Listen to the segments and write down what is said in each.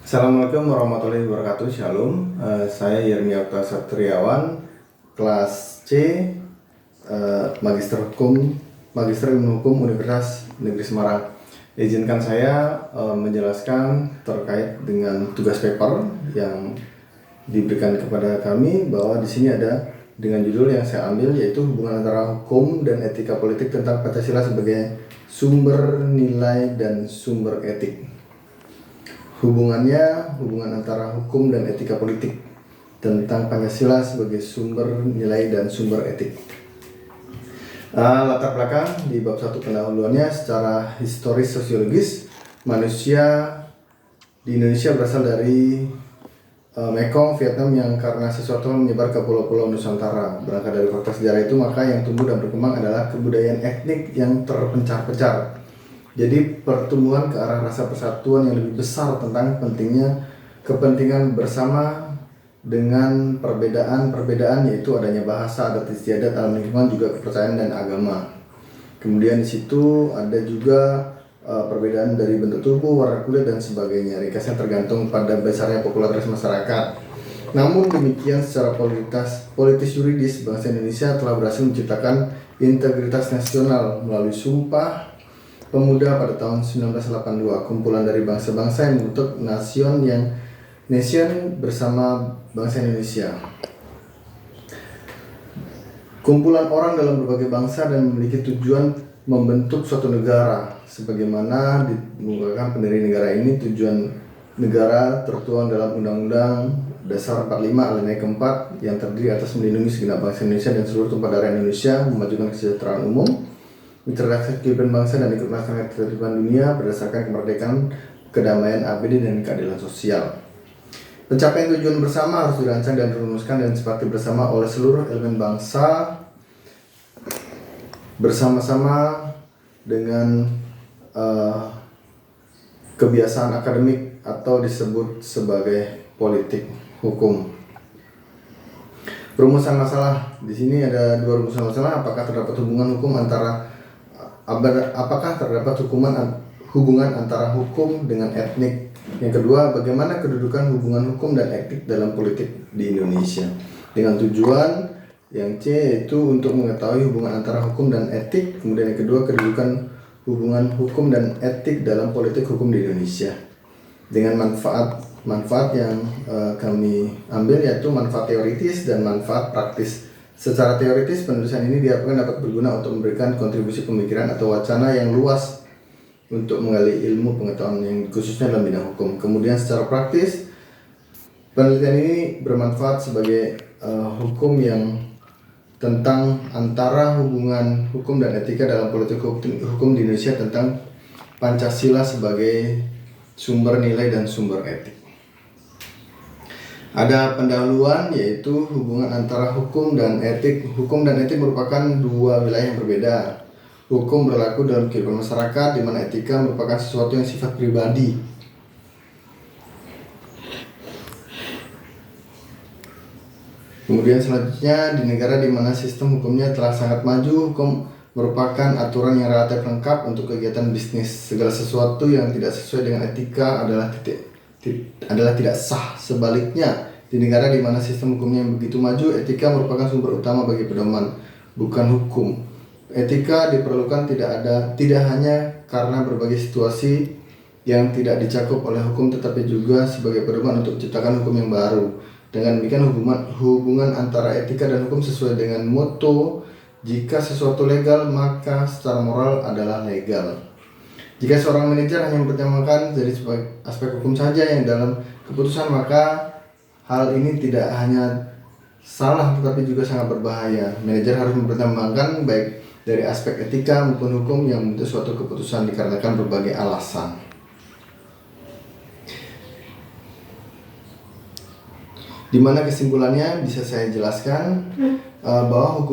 Assalamualaikum warahmatullahi wabarakatuh. Shalom. Saya Yermia Okta Satriawan, kelas C, Magister Ilmu Hukum Universitas Negeri Semarang. Izinkan saya menjelaskan terkait dengan tugas paper yang diberikan kepada kami, bahwa di sini ada dengan judul yang saya ambil, yaitu hubungan antara hukum dan etika politik tentang Pancasila sebagai sumber nilai dan sumber etik. Hubungan antara hukum dan etika politik tentang Pancasila sebagai sumber nilai dan sumber etik. Latar belakang di bab 1 pendahuluannya secara historis sosiologis. Manusia di Indonesia berasal dari Mekong, Vietnam, yang karena sesuatu menyebar ke pulau-pulau Nusantara. Berangkat dari fakta sejarah itu, maka yang tumbuh dan berkembang adalah kebudayaan etnik yang terpencar-pencar. Jadi pertumbuhan ke arah rasa persatuan yang lebih besar tentang pentingnya kepentingan bersama dengan perbedaan, yaitu adanya bahasa, adat istiadat, alam lingkungan, juga kepercayaan dan agama. Kemudian di situ ada juga perbedaan dari bentuk tubuh, warna kulit dan sebagainya. Ringkasnya tergantung pada besarnya popularitas masyarakat. Namun demikian, secara politis yuridis, bangsa Indonesia telah berhasil menciptakan integritas nasional melalui Sumpah Pemuda pada tahun 1982, kumpulan dari bangsa-bangsa yang membentuk nation bersama bangsa Indonesia. Kumpulan orang dalam berbagai bangsa dan memiliki tujuan membentuk suatu negara. Sebagaimana dimukakan pendiri negara ini, tujuan negara tertuang dalam Undang-Undang Dasar 45 Alinea keempat, yang terdiri atas melindungi segenap bangsa Indonesia dan seluruh tumpah darah Indonesia, memajukan kesejahteraan umum, mencerdaskan kehidupan bangsa dan ikut melaksanakan ketertiban dunia berdasarkan kemerdekaan, kedamaian abadi dan keadilan sosial. Pencapaian tujuan bersama harus dirancang dan dirumuskan dan disepakati bersama oleh seluruh elemen bangsa bersama-sama dengan kebiasaan akademik atau disebut sebagai politik hukum. Rumusan masalah di sini ada dua rumusan masalah. Apakah terdapat hubungan antara hukum dengan etnik? Yang kedua, bagaimana kedudukan hubungan hukum dan etik dalam politik di Indonesia? Dengan tujuan yang C, yaitu untuk mengetahui hubungan antara hukum dan etik. Kemudian yang kedua, kedudukan hubungan hukum dan etik dalam politik hukum di Indonesia. Dengan manfaat yang kami ambil, yaitu manfaat teoritis dan manfaat praktis. Secara teoritis, penulisan ini diharapkan dapat berguna untuk memberikan kontribusi pemikiran atau wacana yang luas untuk menggali ilmu pengetahuan yang khususnya dalam bidang hukum. Kemudian secara praktis, penelitian ini bermanfaat sebagai hukum yang tentang antara hubungan hukum dan etika dalam politik hukum di Indonesia tentang Pancasila sebagai sumber nilai dan sumber etik. Ada pendahuluan, yaitu hubungan antara hukum dan etik. Hukum dan etik merupakan dua wilayah yang berbeda. Hukum berlaku dalam kehidupan masyarakat, di mana etika merupakan sesuatu yang sifat pribadi. Kemudian selanjutnya, di negara di mana sistem hukumnya telah sangat maju, hukum merupakan aturan yang relatif lengkap untuk kegiatan bisnis. Segala sesuatu yang tidak sesuai dengan etika adalah tidak sah. Sebaliknya, di negara di mana sistem hukumnya yang begitu maju, etika merupakan sumber utama bagi pedoman, bukan hukum. Etika diperlukan tidak hanya karena berbagai situasi yang tidak dicakup oleh hukum, tetapi juga sebagai pedoman untuk menciptakan hukum yang baru. Dengan demikian, hubungan antara etika dan hukum sesuai dengan motto, jika sesuatu legal, maka secara moral adalah legal. Jika seorang manajer hanya mempertimbangkan dari aspek hukum saja yang dalam keputusan, maka hal ini tidak hanya salah tetapi juga sangat berbahaya. Manajer harus mempertimbangkan baik dari aspek etika maupun hukum yang membentuk suatu keputusan dikarenakan berbagai alasan. Di mana kesimpulannya bisa saya jelaskan bahwa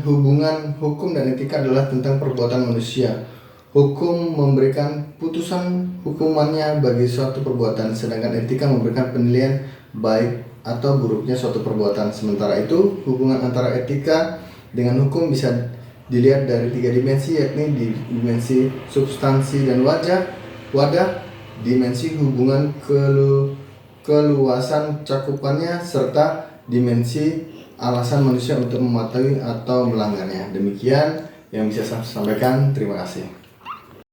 hubungan hukum dan etika adalah tentang perbuatan manusia. Hukum memberikan putusan hukumannya bagi suatu perbuatan, sedangkan etika memberikan penilaian baik atau buruknya suatu perbuatan. Sementara itu, hubungan antara etika dengan hukum bisa dilihat dari tiga dimensi, yakni di dimensi substansi dan wadah, dimensi hubungan keluasan cakupannya, serta dimensi alasan manusia untuk mematuhi atau melanggarnya. Demikian yang bisa saya sampaikan. Terima kasih.